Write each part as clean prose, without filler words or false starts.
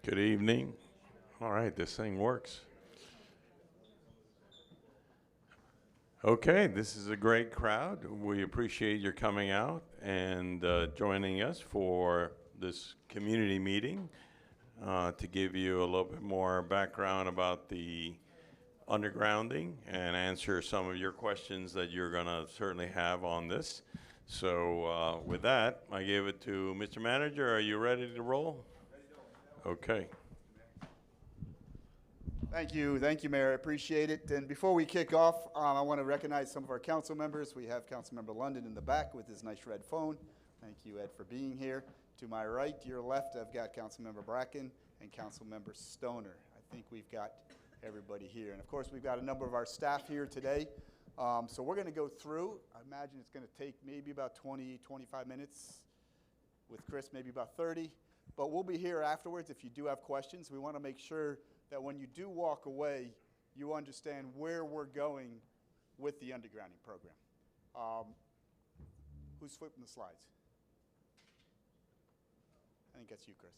Good evening. All right, this thing works. Okay, this is a great crowd. We appreciate your coming out and joining us for this community meeting to give you a little bit more background about the undergrounding and answer some of your questions that you're going to certainly have on this. So, with that, I give it to Mr. Manager. Are you ready to roll? Okay. Thank you, Mayor. I appreciate it. And before we kick off, I want to recognize some of our council members. We have Councilmember London in the back with his nice red phone. Thank you, Ed, for being here. To my right, to your left, I've got Councilmember Bracken and Councilmember Stoner. I think we've got everybody here. And of course, we've got a number of our staff here today. So we're going to go through. I imagine it's going to take maybe about 20, 25 minutes. With Chris, maybe about 30. But we'll be here afterwards if you do have questions. We want to make sure that when you do walk away, you understand where we're going with the undergrounding program. Who's flipping the slides? I think that's you, Chris.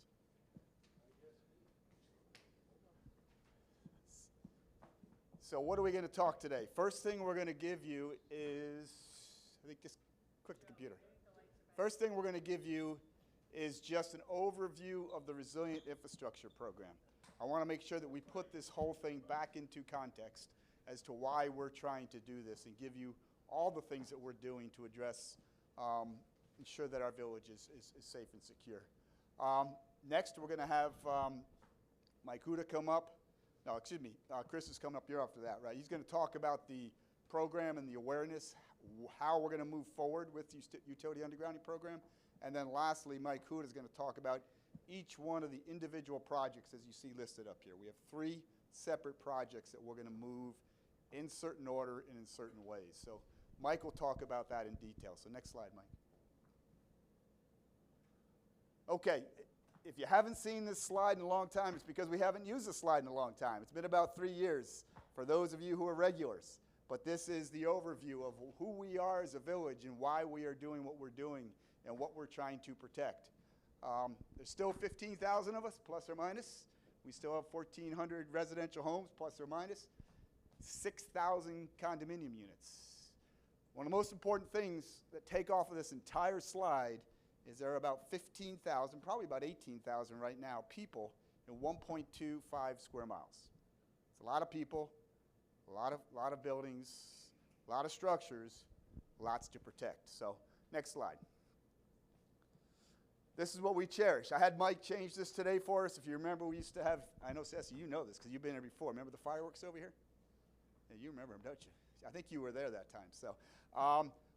So what are we going to talk today? First thing we're going to give you is, I think just click the computer. First thing we're going to give you is just an overview of the Resilient Infrastructure Program. I want to make sure that we put this whole thing back into context as to why we're trying to do this and give you all the things that we're doing to address, ensure that our village is safe and secure. Next, we're going to have Mike Huda come up. No, excuse me, Chris is coming up here after that, right? He's going to talk about the program and the awareness, how we're going to move forward with the utility undergrounding program. And then lastly, Mike Huda is going to talk about each one of the individual projects as you see listed up here. We have 3 separate projects that we're going to move in certain order and in certain ways. So Mike will talk about that in detail. So next slide, Mike. Okay, if you haven't seen this slide in a long time, it's because we haven't used this slide in a long time. It's been about 3 years for those of you who are regulars. But this is the overview of who we are as a village and why we are doing what we're doing and what we're trying to protect. There's still 15,000 of us, plus or minus. We still have 1,400 residential homes, plus or minus. 6,000 condominium units. One of the most important things that take off of this entire slide is there are about 15,000, probably about 18,000 right now, people in 1.25 square miles. It's a lot of people, a lot of buildings, a lot of structures, lots to protect. So next slide. This is what we cherish. I had Mike change this today for us. If you remember, we used to have, I know, Ceci, you know this because you've been here before. Remember the fireworks over here? Yeah, you remember them, don't you? I think you were there that time. So,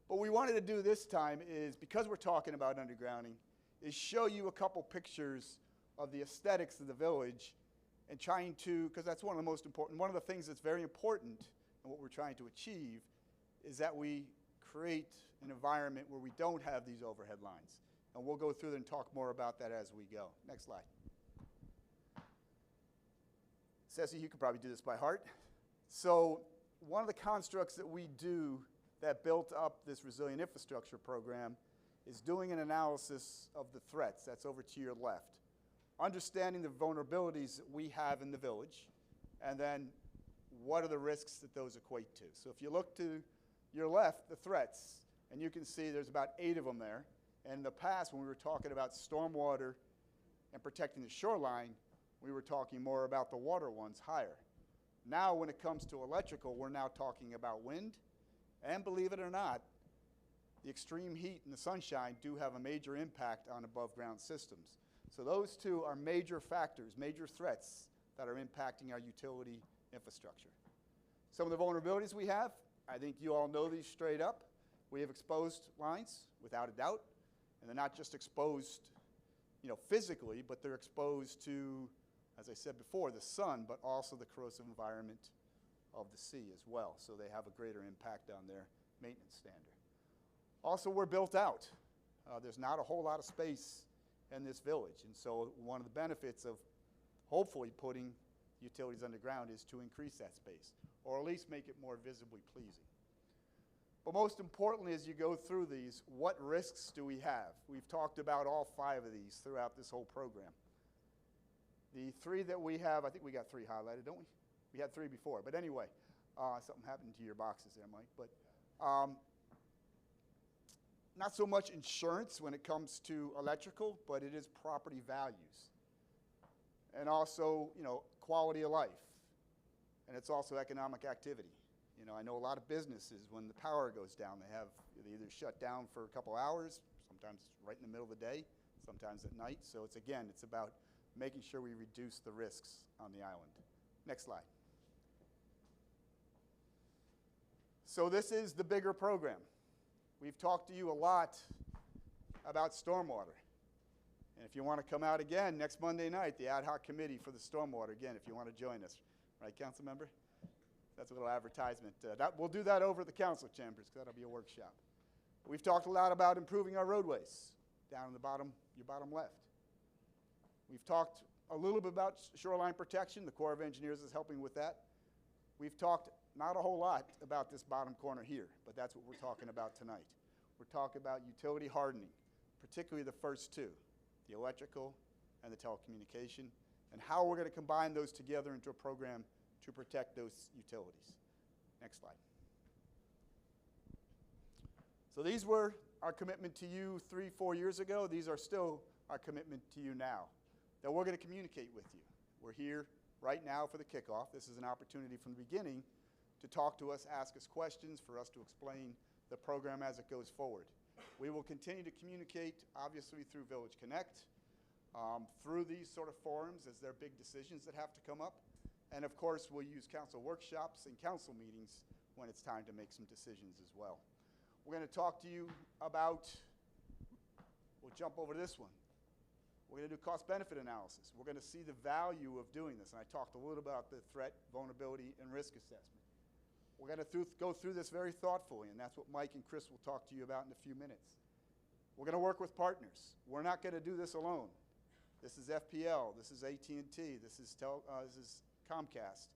what we wanted to do this time is, because we're talking about undergrounding, is show you a couple pictures of the aesthetics of the village and trying to, because that's one of the most important, one of the things that's very important and what we're trying to achieve is that we create an environment where we don't have these overhead lines. And we'll go through and talk more about that as we go. Next slide. Ceci, you could probably do this by heart. So one of the constructs that we do that built up this Resilient Infrastructure Program is doing an analysis of the threats. That's over to your left. Understanding the vulnerabilities that we have in the village, and then what are the risks that those equate to. So if you look to your left, the threats, and you can see there's about 8 of them there. And in the past, when we were talking about stormwater and protecting the shoreline, we were talking more about the water ones higher. Now, when it comes to electrical, we're now talking about wind. And believe it or not, the extreme heat and the sunshine do have a major impact on above ground systems. So those two are major factors, major threats that are impacting our utility infrastructure. Some of the vulnerabilities we have, I think you all know these straight up. We have exposed lines, without a doubt. And they're not just exposed, physically, but they're exposed to, as I said before, the sun, but also the corrosive environment of the sea as well. So they have a greater impact on their maintenance standard. Also, we're built out. There's not a whole lot of space in this village. And so one of the benefits of hopefully putting utilities underground is to increase that space, or at least make it more visibly pleasing. But most importantly, as you go through these, what risks do we have? We've talked about all 5 of these throughout this whole program. The three that we have, I think we got three highlighted, don't we? We had three before, but anyway, something happened to your boxes there, Mike. But not so much insurance when it comes to electrical, but it is property values. And also, you know, quality of life. And it's also economic activity. You know, I know a lot of businesses, when the power goes down, they either shut down for a couple hours, sometimes right in the middle of the day, sometimes at night. So it's, again, it's about making sure we reduce the risks on the island. Next slide. So this is the bigger program. We've talked to you a lot about stormwater. And if you want to come out again next Monday night, the ad hoc committee for the stormwater, again, if you want to join us. Right, council member? That's a little advertisement. We'll do that over at the council chambers, because that'll be a workshop. We've talked a lot about improving our roadways down in the bottom, your bottom left. We've talked a little bit about shoreline protection. The Corps of Engineers is helping with that. We've talked not a whole lot about this bottom corner here, but that's what we're talking about tonight. We're talking about utility hardening, particularly the first two, the electrical and the telecommunication, and how we're going to combine those together into a program to protect those utilities. Next slide. So these were our commitment to you 3-4 years ago. These are still our commitment to you now, that we're going to communicate with you. We're here right now for the kickoff. This is an opportunity from the beginning to talk to us, ask us questions, for us to explain the program as it goes forward. We will continue to communicate, obviously, through Village Connect, through these sort of forums as there are big decisions that have to come up. And of course, we'll use council workshops and council meetings when it's time to make some decisions as well. We're going to talk to you about, we'll jump over to this one. We're going to do cost-benefit analysis. We're going to see the value of doing this. And I talked a little about the threat, vulnerability, and risk assessment. We're going to go through this very thoughtfully, and that's what Mike and Chris will talk to you about in a few minutes. We're going to work with partners. We're not going to do this alone. This is FPL. This is AT&T. This is Comcast.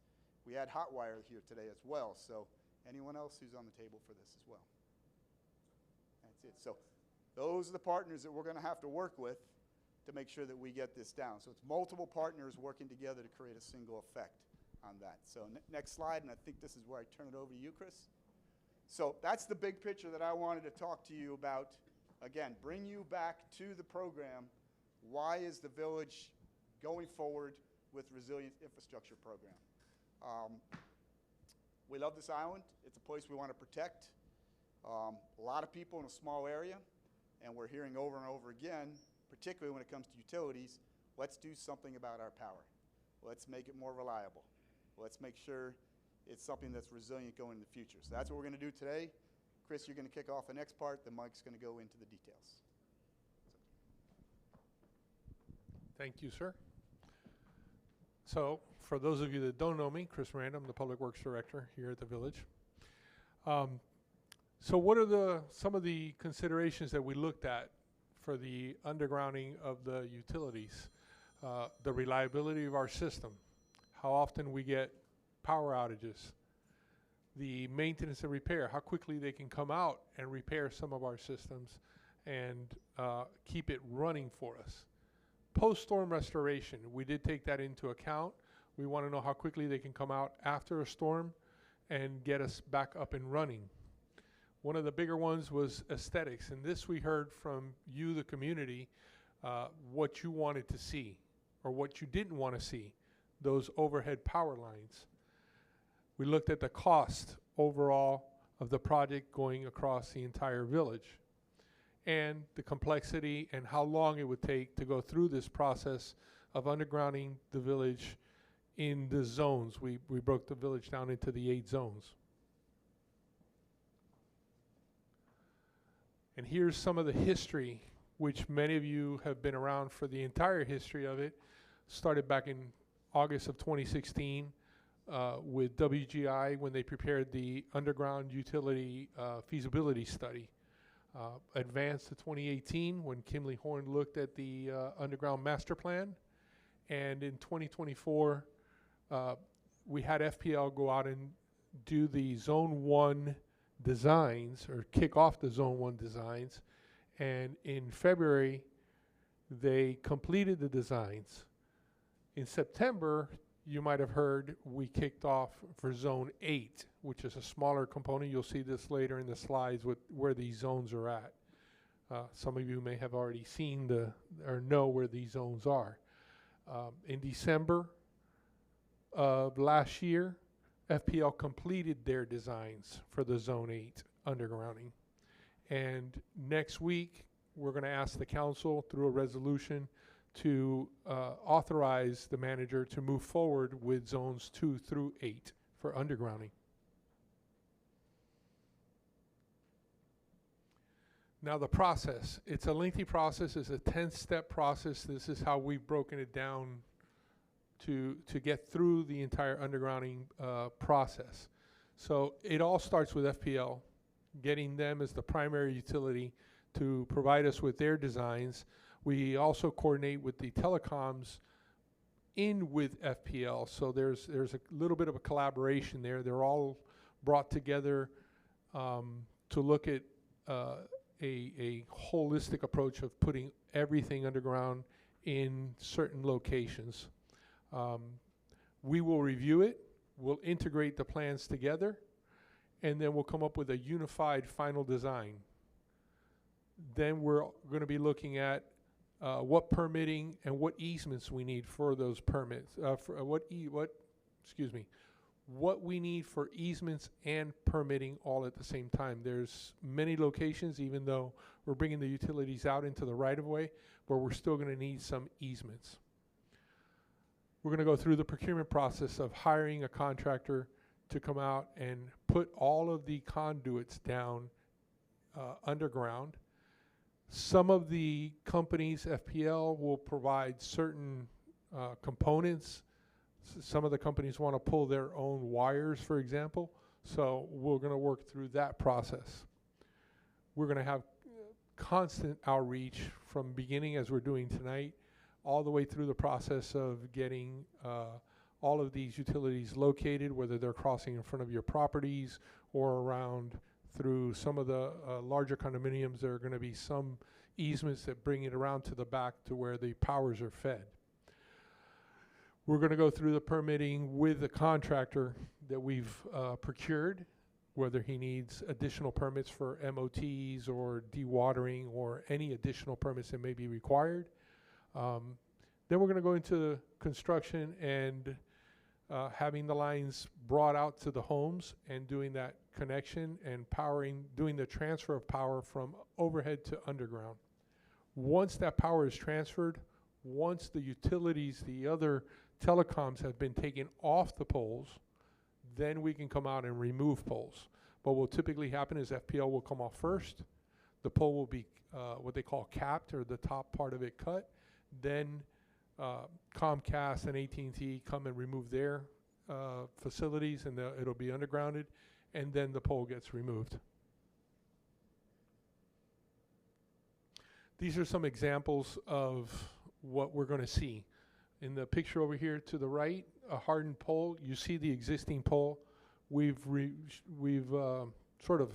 We had Hotwire here today as well. So anyone else who's on the table for this as well? That's it. So those are the partners that we're going to have to work with to make sure that we get this down. So it's multiple partners working together to create a single effect on that. So next slide, and I think this is where I turn it over to you, Chris. So that's the big picture that I wanted to talk to you about. Again, bring you back to the program. Why is the village going forward with Resilient Infrastructure Program? We love this island. It's a place we want to protect. A lot of people in a small area, and we're hearing over and over again, particularly when it comes to utilities, let's do something about our power. Let's make it more reliable. Let's make sure it's something that's resilient going in the future. So that's what we're going to do today. Chris, you're going to kick off the next part. Then Mike's going to go into the details. Thank you, sir. So for those of you that don't know me, Chris Random, the Public Works Director here at the Village. So what are some of the considerations that we looked at for the undergrounding of the utilities? The reliability of our system, how often we get power outages, the maintenance and repair, how quickly they can come out and repair some of our systems and keep it running for us. Post-storm restoration, we did take that into account. We want to know how quickly they can come out after a storm and get us back up and running. One of the bigger ones was aesthetics, and this we heard from you, the community, what you wanted to see or what you didn't want to see, those overhead power lines. We looked at the cost overall of the project going across the entire village and the complexity and how long it would take to go through this process of undergrounding the village in the zones. We broke the village down into the 8 zones. And here's some of the history, which many of you have been around for the entire history of it. Started back in August of 2016 with WGI when they prepared the underground utility feasibility study. Advanced to 2018 when Kimley Horn looked at the underground master plan. And in 2024, we had FPL go out and do the Zone 1 designs, or kick off the Zone 1 designs. And in February, they completed the designs. In September, you might have heard we kicked off for Zone 8, which is a smaller component. You'll see this later in the slides with where these zones are at. Some of you may have already seen or know where these zones are. In December of last year, FPL completed their designs for the Zone 8 undergrounding. And next week, we're going to ask the council through a resolution to authorize the manager to move forward with zones 2 through 8 for undergrounding. Now the process, it's a lengthy process, it's a 10-step process. This is how we've broken it down to get through the entire undergrounding process. So it all starts with FPL, getting them as the primary utility to provide us with their designs. We also coordinate with the telecoms in with FPL, so there's a little bit of a collaboration there. They're all brought together to look at a holistic approach of putting everything underground in certain locations. We will review it, we'll integrate the plans together, and then we'll come up with a unified final design. Then we're going to be looking at what permitting and what easements we need for those permits. What we need for easements and permitting all at the same time. There's many locations, even though we're bringing the utilities out into the right-of-way, but we're still going to need some easements. We're going to go through the procurement process of hiring a contractor to come out and put all of the conduits down underground. Some of the companies, FPL, will provide certain components. Some of the companies want to pull their own wires, for example. So we're going to work through that process. We're going to have constant outreach from beginning, as we're doing tonight, all the way through the process of getting all of these utilities located, whether they're crossing in front of your properties or around through some of the larger condominiums. There are going to be some easements that bring it around to the back to where the powers are fed. We're going to go through the permitting with the contractor that we've procured, whether he needs additional permits for MOTs or dewatering or any additional permits that may be required. Then we're going to go into construction and having the lines brought out to the homes and doing that connection and doing the transfer of power from overhead to underground. Once that power is transferred, once the utilities, the other telecoms have been taken off the poles, then we can come out and remove poles. What will typically happen is FPL will come off first. The pole will be what they call capped, or the top part of it cut. Then Comcast and AT&T come and remove their facilities, and it'll be undergrounded, and then the pole gets removed. These are some examples of what we're going to see. In the picture over here to the right, a hardened pole, you see the existing pole. We've sort of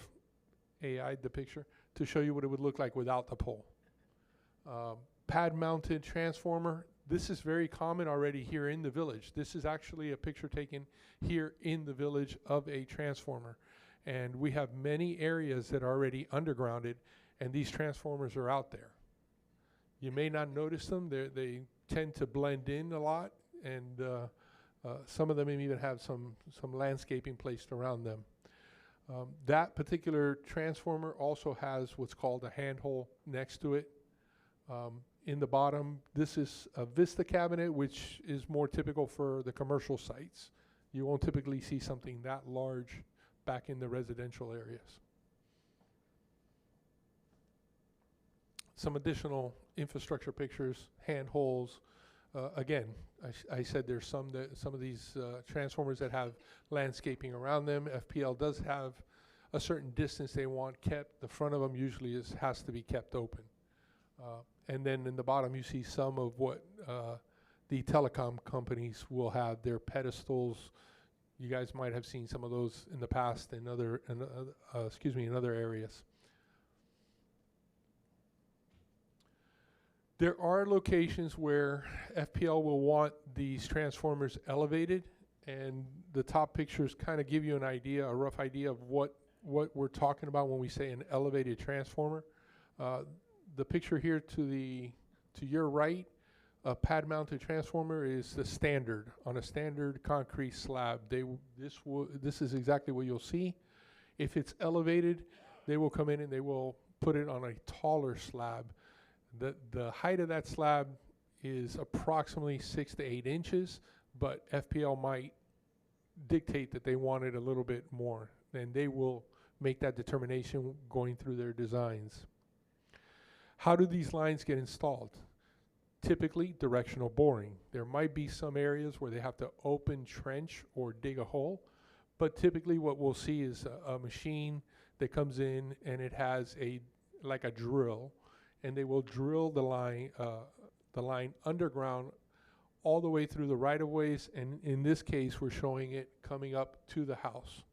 AI'd the picture to show you what it would look like without the pole. Pad-mounted transformer. This is very common already here in the village. This is actually a picture taken here in the village of a transformer. And we have many areas that are already undergrounded, and these transformers are out there. You may not notice them. They tend to blend in a lot, and some of them even have some landscaping placed around them. That particular transformer also has what's called a handhole next to it. In the bottom, this is a Vista cabinet, which is more typical for the commercial sites. You won't typically see something that large back in the residential areas. Some additional infrastructure pictures, handholds. Again, I said there's some of these transformers that have landscaping around them. FPL does have a certain distance they want kept. The front of them usually has to be kept open. And then in the bottom, you see some of what the telecom companies will have, their pedestals. You guys might have seen some of those in the past in other areas. There are locations where FPL will want these transformers elevated, and the top pictures kind of give you an idea, a rough idea of what we're talking about when we say an elevated transformer. The picture here to your right, a pad-mounted transformer is the standard on a standard concrete slab. This is exactly what you'll see. If it's elevated, they will come in and they will put it on a taller slab. The height of that slab is approximately 6 to 8 inches, but FPL might dictate that they want it a little bit more, and they will make that determination going through their designs. How do these lines get installed? Typically, directional boring. There might be some areas where they have to open trench or dig a hole, but typically what we'll see is a machine that comes in and it has like a drill, and they will drill the line underground all the way through the right-of-ways, and in this case, we're showing it coming up to the house.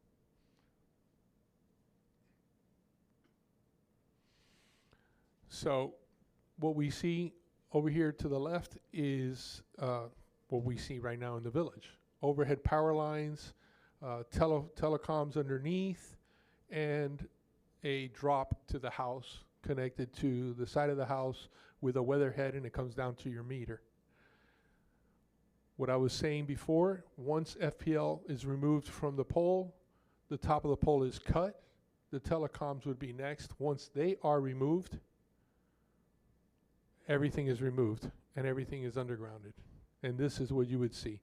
So what we see over here to the left is what we see right now in the village. Overhead power lines, telecoms underneath, and a drop to the house connected to the side of the house with a weatherhead, and it comes down to your meter. What I was saying before, once FPL is removed from the pole, the top of the pole is cut. The telecoms would be next. Once they are removed, everything is removed and everything is undergrounded. And this is what you would see.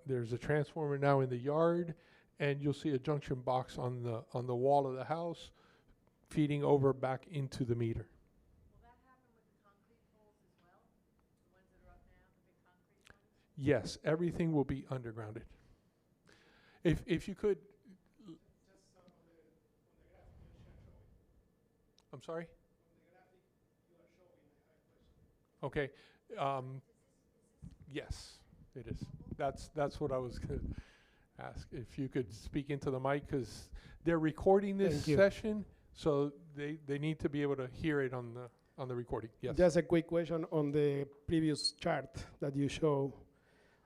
There's a transformer now in the yard, and you'll see a junction box on the wall of the house feeding over back into the meter. Will that happen with the concrete poles as well? The ones that are up now, the big concrete ones? Yes, everything will be undergrounded. If you could, I'm sorry? Okay. Yes, it is. That's what I was going to ask. If you could speak into the mic, because they're recording this Thank you. session, so they need to be able to hear it on the recording. Yes. Just a quick question on the previous chart that you show.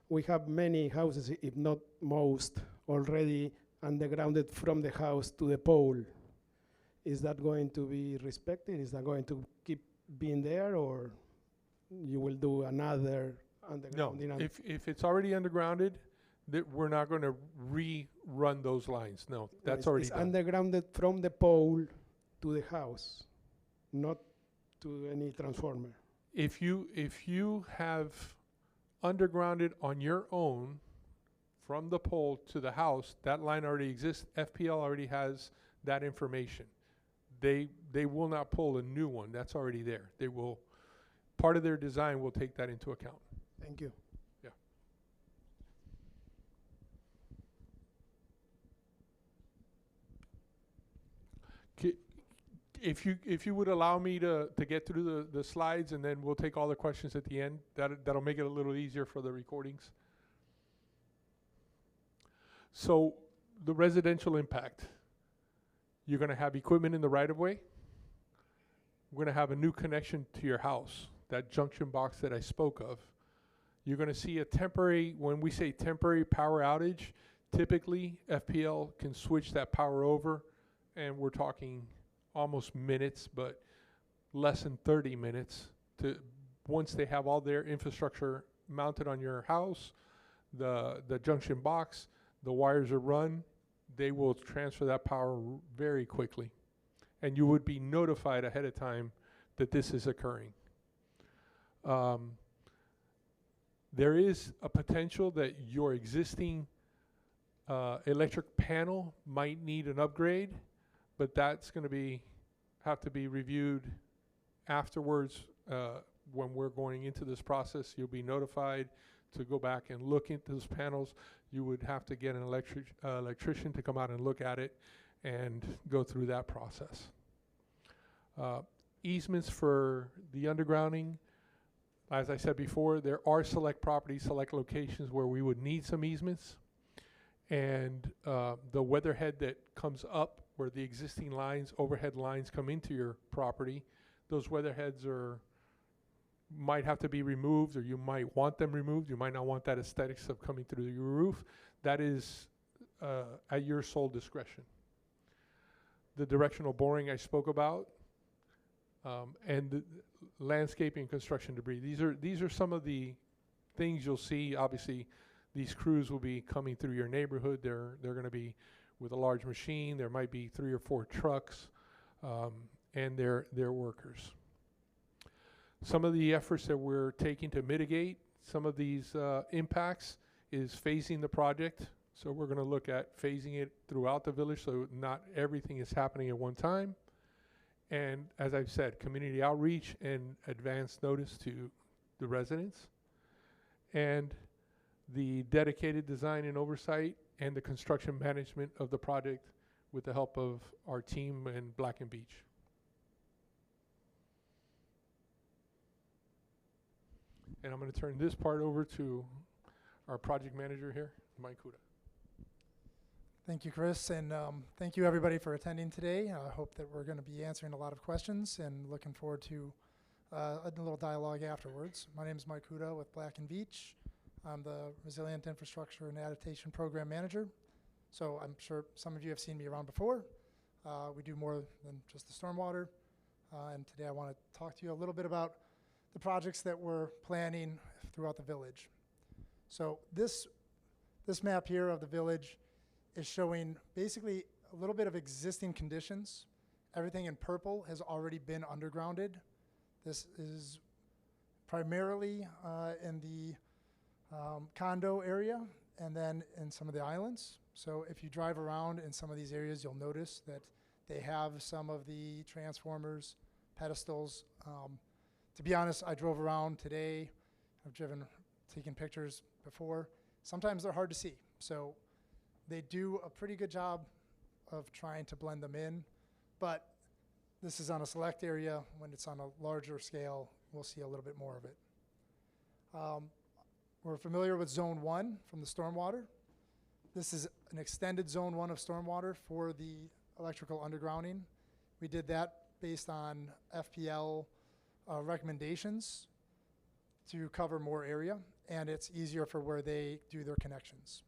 We have many houses, if not most, already undergrounded from the house to the pole. Is that going to be respected? Is that going to keep being there, or you will do another No, undergrounding? if it's already undergrounded, we're not going to rerun those lines. No, that's already it's done. undergrounded from the pole to the house, not to any transformer. If you have undergrounded on your own from the pole to the house, that line already exists. FPL already has that information. They will not pull a new one. That's already there. They will, part of their design will take that into account. Thank you. If you would allow me to get through the slides, and then we'll take all the questions at the end. That'll make it a little easier for the recordings. So the residential impact. You're going to have equipment in the right-of-way. We're going to have a new connection to your house, that junction box that I spoke of. You're going to see a temporary, when we say temporary power outage, typically FPL can switch that power over, and we're talking almost minutes, but less than 30 minutes to once they have all their infrastructure mounted on your house, the junction box, the wires are run, they will transfer that power very quickly. And you would be notified ahead of time that this is occurring. There is a potential that your existing electric panel might need an upgrade, but that's going to have to be reviewed afterwards. When we're going into this process, you'll be notified to go back and look into those panels. You would have to get an electrician to come out and look at it and go through that process. Easements for the undergrounding. As I said before, there are select properties, select locations where we would need some easements. And the weatherhead that comes up where the existing lines, overhead lines come into your property, those weatherheads are might have to be removed, or you might want them removed. You might not want that aesthetics of coming through your roof. That is at your sole discretion. The directional boring I spoke about, and the landscaping and construction debris. These are some of the things you'll see. Obviously, these crews will be coming through your neighborhood. They're going to be with a large machine. There might be 3 or 4 trucks, and they're workers. Some of the efforts that we're taking to mitigate some of these impacts is phasing the project. So we're going to look at phasing it throughout the village so not everything is happening at one time. And as I've said, community outreach and advance notice to the residents. And the dedicated design and oversight and the construction management of the project with the help of our team in Black and Beach. And I'm going to turn this part over to our project manager here, Mike Kuda. Thank you, Chris, and thank you everybody for attending today. I hope that we're going to be answering a lot of questions and looking forward to a little dialogue afterwards. My name is Mike Kuda with Black and Beach. I'm the Resilient Infrastructure and Adaptation Program Manager. So I'm sure some of you have seen me around before. We do more than just the stormwater. And today I want to talk to you a little bit about the projects that we're planning throughout the village. So this map here of the village is showing basically a little bit of existing conditions. Everything in purple has already been undergrounded. This is primarily in the condo area and then in some of the islands. So if you drive around in some of these areas, you'll notice that they have some of the transformers, pedestals. To be honest, I drove around today. I've taken pictures before. Sometimes they're hard to see. So they do a pretty good job of trying to blend them in, but this is on a select area. When it's on a larger scale, we'll see a little bit more of it. We're familiar with Zone 1 from the stormwater. This is an extended Zone 1 of stormwater for the electrical undergrounding. We did that based on FPL recommendations to cover more area, and it's easier for where they do their connections.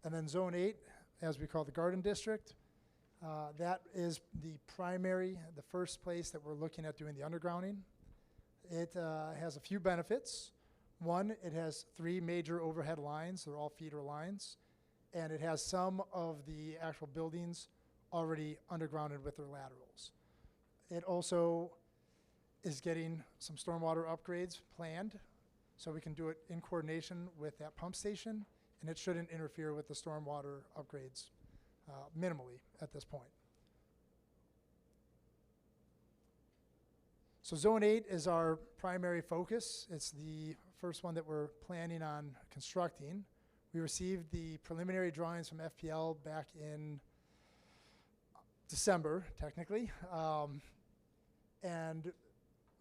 And then Zone 8, as we call the Garden District, that is the first place that we're looking at doing the undergrounding. It has a few benefits. One, it has 3 major overhead lines. They're all feeder lines. And it has some of the actual buildings already undergrounded with their laterals. It also is getting some stormwater upgrades planned, so we can do it in coordination with that pump station, and it shouldn't interfere with the stormwater upgrades minimally at this point. So Zone 8 is our primary focus. It's the first one that we're planning on constructing. We received the preliminary drawings from FPL back in December, technically. And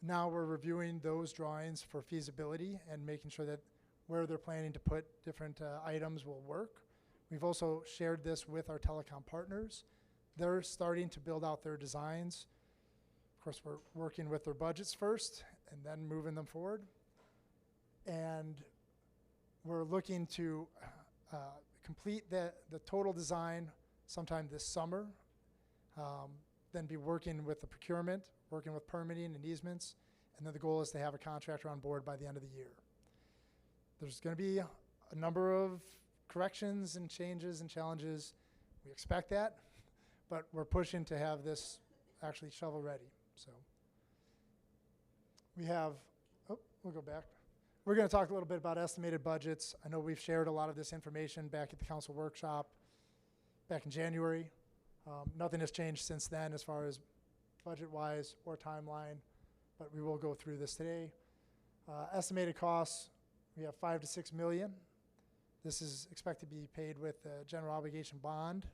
now we're reviewing those drawings for feasibility and making sure that where they're planning to put different items will work. We've also shared this with our telecom partners. They're starting to build out their designs. Of course, we're working with their budgets first and then moving them forward. And we're looking to complete the total design sometime this summer, then be working with the procurement, working with permitting and easements, and then the goal is to have a contractor on board by the end of the year. There's going to be a number of corrections and changes and challenges. We expect that, but we're pushing to have this actually shovel ready. So we have, we'll go back. We're going to talk a little bit about estimated budgets. I know we've shared a lot of this information back at the council workshop back in January. Nothing has changed since then as far as budget-wise or timeline, but we will go through this today. Estimated costs, we have 5 to 6 million. This is expected to be paid with a general obligation bond.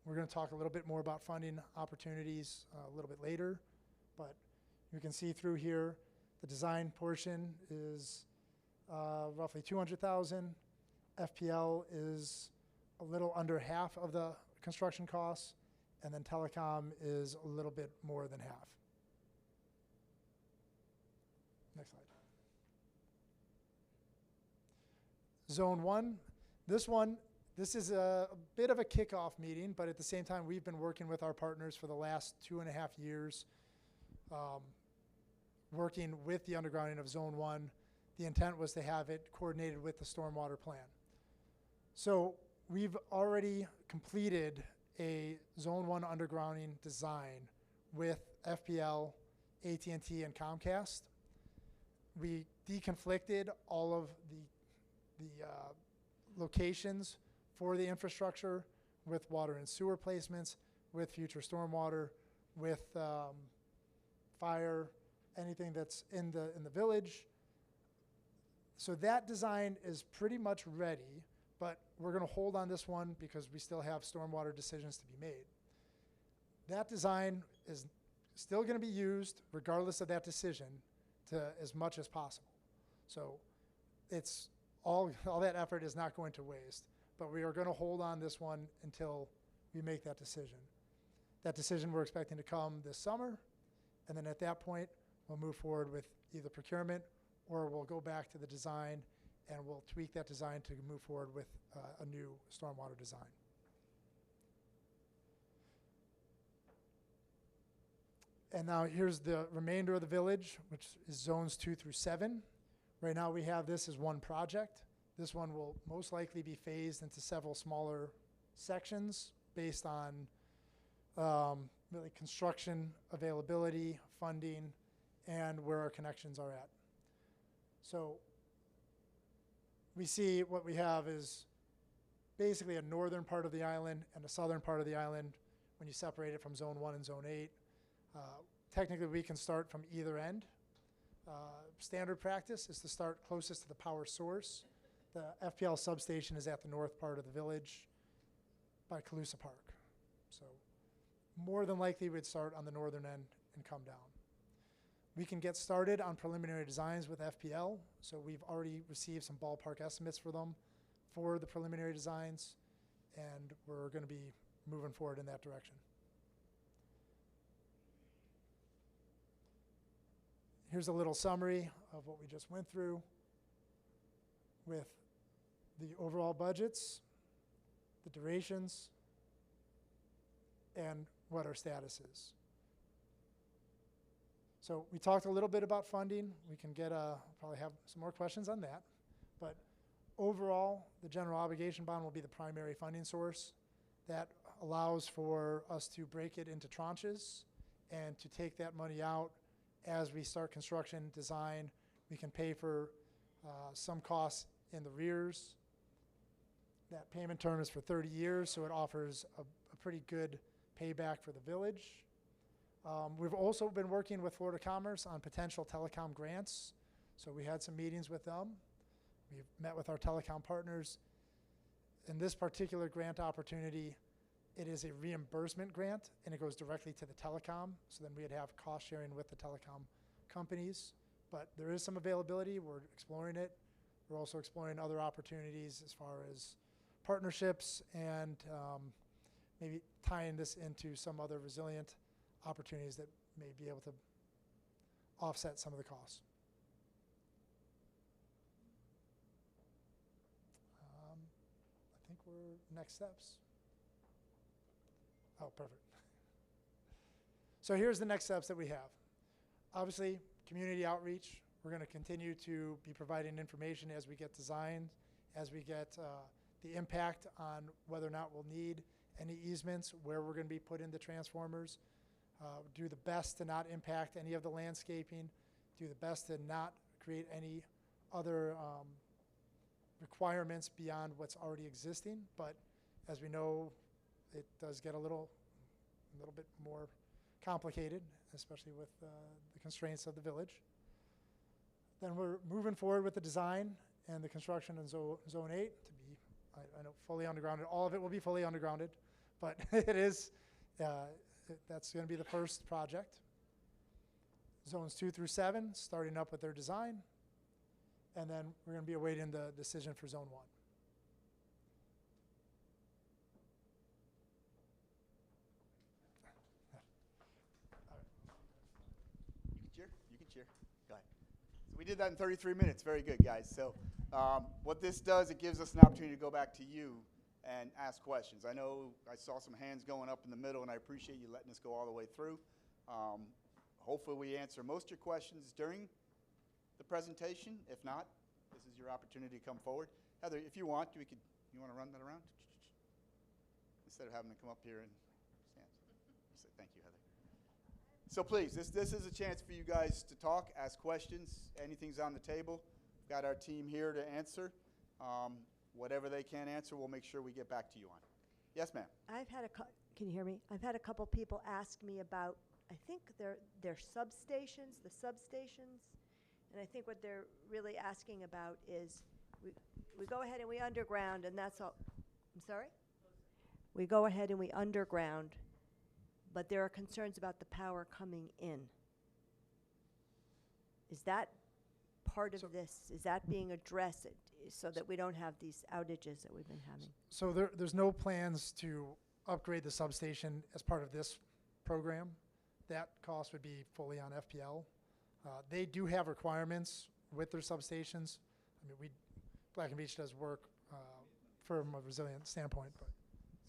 We're going to talk a little bit more about funding opportunities a little bit later, but you can see through here, the design portion is roughly 200,000. FPL is a little under half of the construction costs, and then telecom is a little bit more than half. Next slide. Zone 1. This is a bit of a kickoff meeting, but at the same time, we've been working with our partners for the last 2.5 years, working with the undergrounding of Zone 1. The intent was to have it coordinated with the stormwater plan. So we've already completed a Zone 1 undergrounding design with FPL, AT&T, and Comcast. We deconflicted all of the locations for the infrastructure with water and sewer placements, with future stormwater, with fire, anything that's in the village. So that design is pretty much ready, but we're going to hold on this one because we still have stormwater decisions to be made. That design is still going to be used regardless of that decision to as much as possible. So it's all that effort is not going to waste, but we are going to hold on this one until we make that decision. That decision we're expecting to come this summer, and then at that point, we'll move forward with either procurement or we'll go back to the design and we'll tweak that design to move forward with a new stormwater design. And now here's the remainder of the village, which is zones 2 through 7. Right now we have this as one project. This one will most likely be phased into several smaller sections based on really construction availability, funding, and where our connections are at. So we see what we have is basically a northern part of the island and a southern part of the island when you separate it from Zone 1 and Zone 8. Technically, we can start from either end. Standard practice is to start closest to the power source. The FPL substation is at the north part of the village by Calusa Park. So more than likely, we'd start on the northern end and come down. We can get started on preliminary designs with FPL. So we've already received some ballpark estimates for them for the preliminary designs, and we're going to be moving forward in that direction. Here's a little summary of what we just went through with the overall budgets, the durations, and what our status is. So we talked a little bit about funding. We can get probably have some more questions on that. But overall, the general obligation bond will be the primary funding source. That allows for us to break it into tranches and to take that money out as we start construction, design. We can pay for some costs in the rears. That payment term is for 30 years, so it offers a pretty good payback for the village. We've also been working with Florida Commerce on potential telecom grants. So we had some meetings with them. We've met with our telecom partners. In this particular grant opportunity, it is a reimbursement grant, and it goes directly to the telecom. So then we'd have cost sharing with the telecom companies. But there is some availability. We're exploring it. We're also exploring other opportunities as far as partnerships and maybe tying this into some other resilient opportunities that may be able to offset some of the costs. I think we're next steps. Oh, perfect. So here's the next steps that we have. Obviously, community outreach. We're going to continue to be providing information as we get designed, as we get the impact on whether or not we'll need any easements, where we're going to be putting the transformers. Do the best to not impact any of the landscaping. Do the best to not create any other requirements beyond what's already existing. But as we know, it does get a little bit more complicated, especially with the constraints of the village. Then we're moving forward with the design and the construction in Zone 8 to be, I know, fully undergrounded. All of it will be fully undergrounded, but it is, that's going to be the first project. Zones 2 through 7, starting up with their design. And then we're going to be awaiting the decision for Zone 1. You can cheer. Go ahead. We did that in 33 minutes. Very good, guys. So what this does, it gives us an opportunity to go back to you and ask questions. I know I saw some hands going up in the middle, and I appreciate you letting us go all the way through. Hopefully we answer most of your questions during the presentation. If not, this is your opportunity to come forward. Heather, if you want, you want to run that around? Instead of having to come up here and stand. Say thank you, Heather. So please, this is a chance for you guys to talk, ask questions. Anything's on the table. We've got our team here to answer. Whatever they can't answer, we'll make sure we get back to you on. Yes, ma'am. I've had can you hear me? I've had a couple people ask me about, I think they're substations, the substations, and I think what they're really asking about is we go ahead and we underground, and that's all. I'm sorry? We go ahead and we underground, but there are concerns about the power coming in. Is that part of this? Is that being addressed so that we don't have these outages that we've been having? So there's no plans to upgrade the substation as part of this program. That cost would be fully on FPL. They do have requirements with their substations. I mean, Black and Beach does work from a resilient standpoint, but.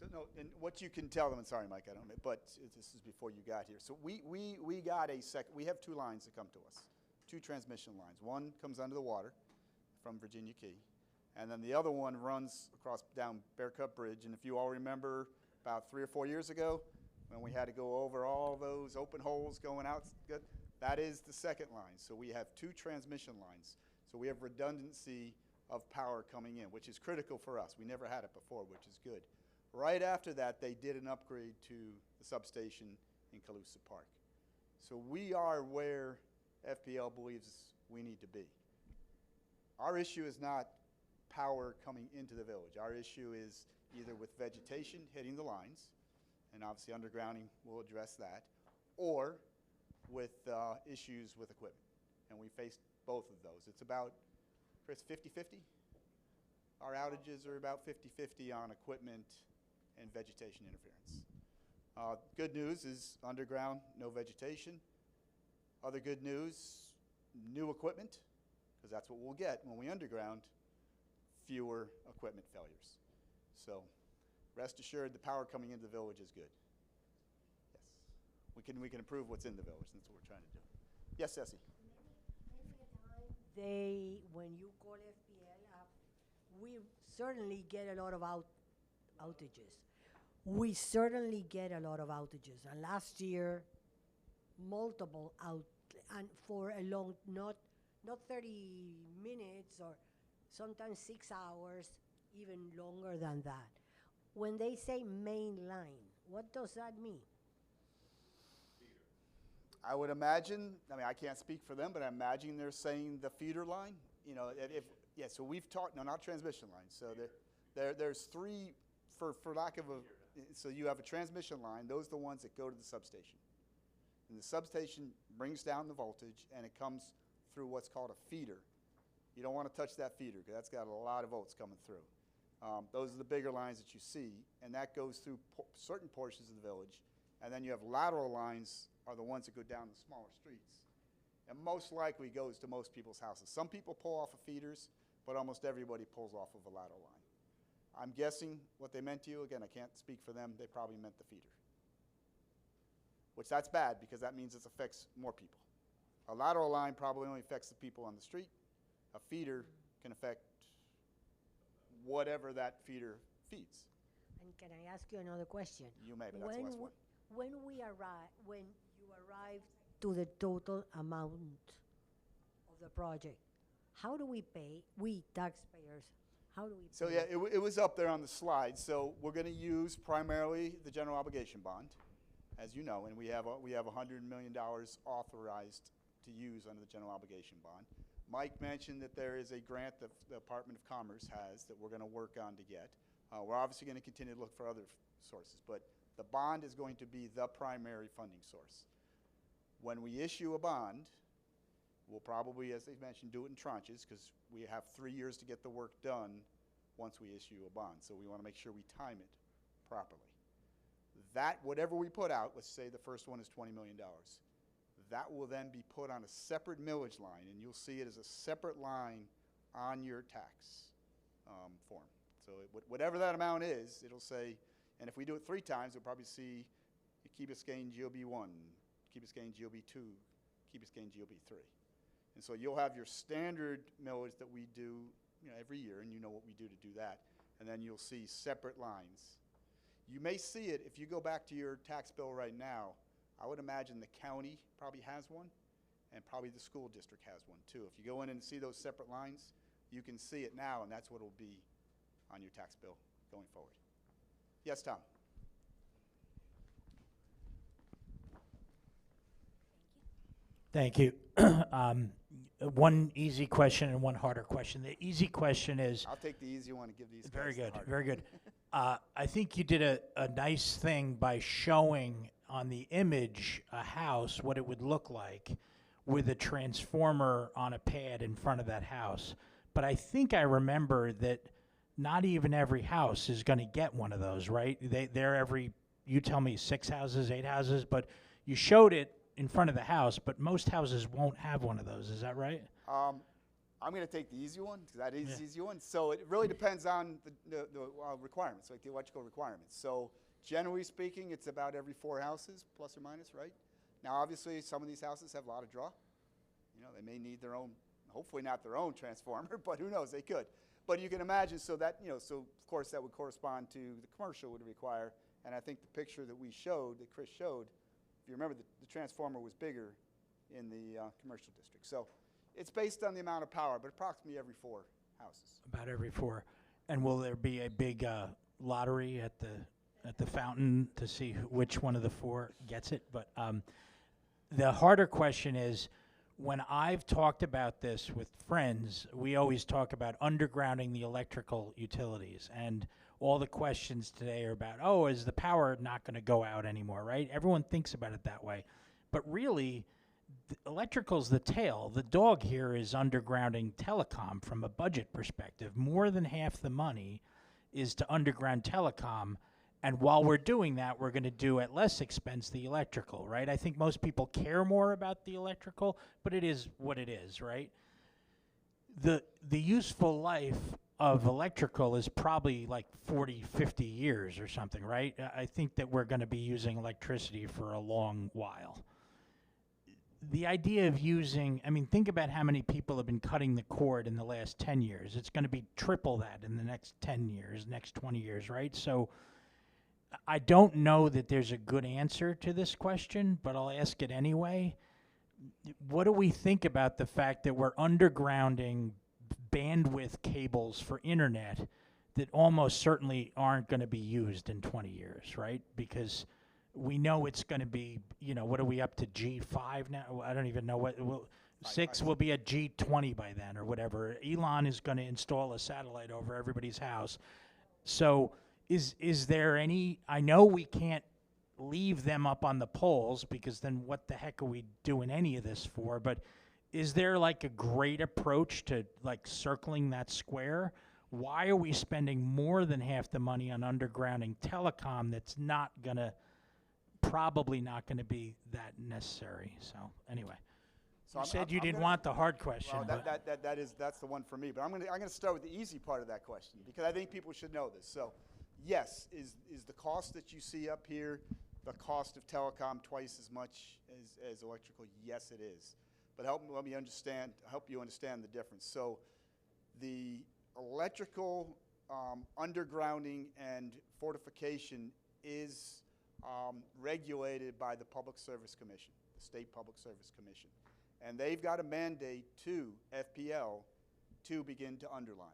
So no, and what you can tell them, and sorry, Mike, I don't know, but this is before you got here. So we got we have two lines that come to us, two transmission lines. One comes under the water from Virginia Key, and then the other one runs down Bear Cut Bridge. And if you all remember, about 3 or 4 years ago, when we had to go over all those open holes going out, that is the second line. So we have two transmission lines. So we have redundancy of power coming in, which is critical for us. We never had it before, which is good. Right after that, they did an upgrade to the substation in Calusa Park. So we are where FPL believes we need to be. Our issue is not power coming into the village. Our issue is either with vegetation hitting the lines, and obviously undergrounding will address that, or with issues with equipment. And we faced both of those. It's about, Chris, 50-50? Our outages are about 50-50 on equipment and vegetation interference. Good news is underground, no vegetation. Other good news, new equipment, because that's what we'll get when we underground, fewer equipment failures. So rest assured the power coming into the village is good. Yes. We can improve what's in the village. That's what we're trying to do. Yes, Ceci. When you call FPL, we certainly get a lot of outages. We certainly get a lot of outages. And last year, multiple and for a long, not 30 minutes or sometimes 6 hours, even longer than that. When they say main line, what does that mean? I would imagine, I mean, I can't speak for them, but I imagine they're saying the feeder line. You know, yeah, so we've talked, no, not transmission lines. So there's three, for lack of a, so you have a transmission line. Those are the ones that go to the substation. And the substation brings down the voltage, and it comes through what's called a feeder. You don't want to touch that feeder, because that's got a lot of volts coming through. Those are the bigger lines that you see, and that goes through certain portions of the village. And then you have lateral lines are the ones that go down the smaller streets. And most likely goes to most people's houses. Some people pull off of feeders, but almost everybody pulls off of a lateral line. I'm guessing what they meant to you, again, I can't speak for them, they probably meant the feeder. Which that's bad, because that means it affects more people. A lateral line probably only affects the people on the street. A feeder can affect whatever that feeder feeds. And can I ask you another question? You may, but that's the last one. When you arrive to the total amount of the project, how do we pay, we taxpayers, how do we pay? So yeah, it was up there on the slide. So we're going to use primarily the general obligation bond, as you know, and we have $100 million authorized to use under the general obligation bond. Mike mentioned that there is a grant that the Department of Commerce has that we're going to work on to get. We're obviously going to continue to look for other sources, but the bond is going to be the primary funding source. When we issue a bond, we'll probably, as they mentioned, do it in tranches, because we have 3 years to get the work done once we issue a bond. So we want to make sure we time it properly. That, whatever we put out, let's say the first one is $20 million. that will then be put on a separate millage line, and you'll see it as a separate line on your tax form. So whatever that amount is, it'll say, and if we do it 3 times, you'll probably see Key Biscayne GOB 1, Key Biscayne GOB 2, Key Biscayne GOB 3. And so you'll have your standard millage that we do, every year, and you know what we do to do that. And then you'll see separate lines. You may see it if you go back to your tax bill right now. I would imagine the county probably has one, and probably the school district has one too. If you go in and see those separate lines, you can see it now, and that's what will be on your tax bill going forward. Yes, Tom? Thank you. One easy question and one harder question. The easy question is, I'll take the easy one and give these very guys the good, hard very one. good. I think you did a nice thing by showing on the image a house, what it would look like with a transformer on a pad in front of that house. But I think I remember that not even every house is going to get one of those, right? They're every, you tell me 6 houses, 8 houses, but you showed it in front of the house, but most houses won't have one of those. Is that right? I'm going to take the easy one because that is the easy one. So it really depends on the requirements, like the electrical requirements. So generally speaking, it's about every 4 houses, plus or minus, right? Now, obviously, some of these houses have a lot of draw. They may need their own, hopefully not their own transformer, but who knows, they could. But you can imagine, so that, so of course that would correspond to the commercial would require, and I think the picture that we showed, that Chris showed, if you remember, the transformer was bigger in the commercial district. So it's based on the amount of power, but approximately every 4 houses. About every 4. And will there be a big lottery at the fountain to see which one of the 4 gets it? But the harder question is, when I've talked about this with friends, we always talk about undergrounding the electrical utilities. And all the questions today are about, oh, is the power not going to go out anymore, right? Everyone thinks about it that way. But really, electrical's the tail. The dog here is undergrounding telecom from a budget perspective. More than half the money is to underground telecom. And while we're doing that, we're going to do at less expense the electrical, right? I think most people care more about the electrical, but it is what it is, right? The useful life of electrical is probably like 40, 50 years or something, right? I think that we're going to be using electricity for a long while. The idea of using, think about how many people have been cutting the cord in the last 10 years. It's going to be triple that in the next 10 years, next 20 years, right? So I don't know that there's a good answer to this question, but I'll ask it anyway. What do we think about the fact that we're undergrounding bandwidth cables for internet that almost certainly aren't going to be used in 20 years, right? Because we know it's going to be, what are we up to, G5 now? I don't even know what, 6 will be at G20 by then or whatever. Elon is going to install a satellite over everybody's house. So is there any, I know we can't leave them up on the poles because then what the heck are we doing any of this for, but is there like a great approach to like circling that square? Why are we spending more than half the money on undergrounding telecom that's probably not going to be that necessary? So anyway, So you said you didn't want the hard question. Well, but that's the one for me. But I'm gonna start with the easy part of that question because I think people should know this. So, yes, is the cost that you see up here the cost of telecom twice as much as electrical? Yes, it is. But help you understand the difference. So, the electrical undergrounding and fortification is regulated by the Public Service Commission, the State Public Service Commission. And they've got a mandate to FPL to begin to underground.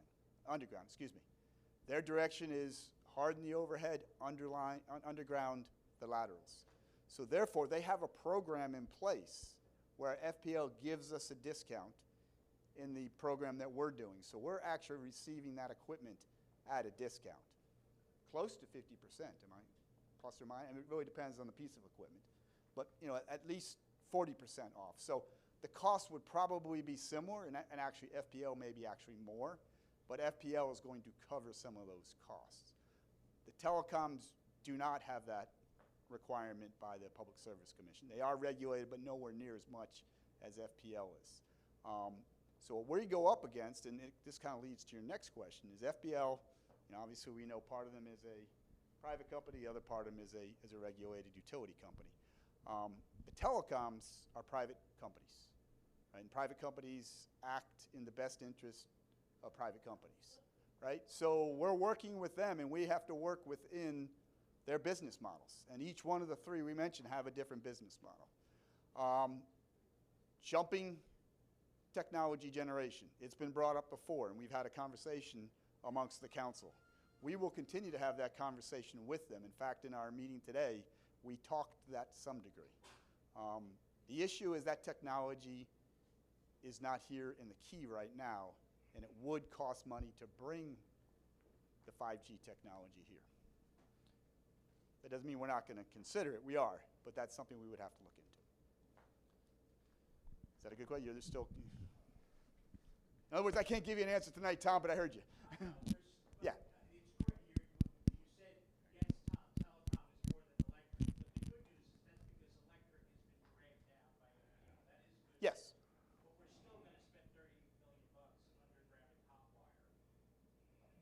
Their direction is harden the overhead, underground the laterals. So therefore, they have a program in place where FPL gives us a discount in the program that we're doing. So we're actually receiving that equipment at a discount, close to 50%, plus or minus? It really depends on the piece of equipment, but at least 40% off. So the cost would probably be similar, and actually FPL may be actually more, but FPL is going to cover some of those costs. The telecoms do not have that requirement by the Public Service Commission. They are regulated, but nowhere near as much as FPL is. So what we go up against, and this kind of leads to your next question, is FPL, obviously we know part of them is a private company, the other part of them is a regulated utility company. The telecoms are private companies, right? And private companies act in the best interest of private companies, right? So we're working with them, and we have to work within their business models. And each one of the three we mentioned have a different business model. Jumping technology generation. It's been brought up before, and we've had a conversation amongst the council. We will continue to have that conversation with them. In fact, in our meeting today, we talked that to some degree. The issue is that technology is not here in the key right now, and it would cost money to bring the 5G technology here. That doesn't mean we're not going to consider it. We are, but that's something we would have to look into. Is that a good question? There's still. In other words, I can't give you an answer tonight, Tom, but I heard you. Yeah. Yes.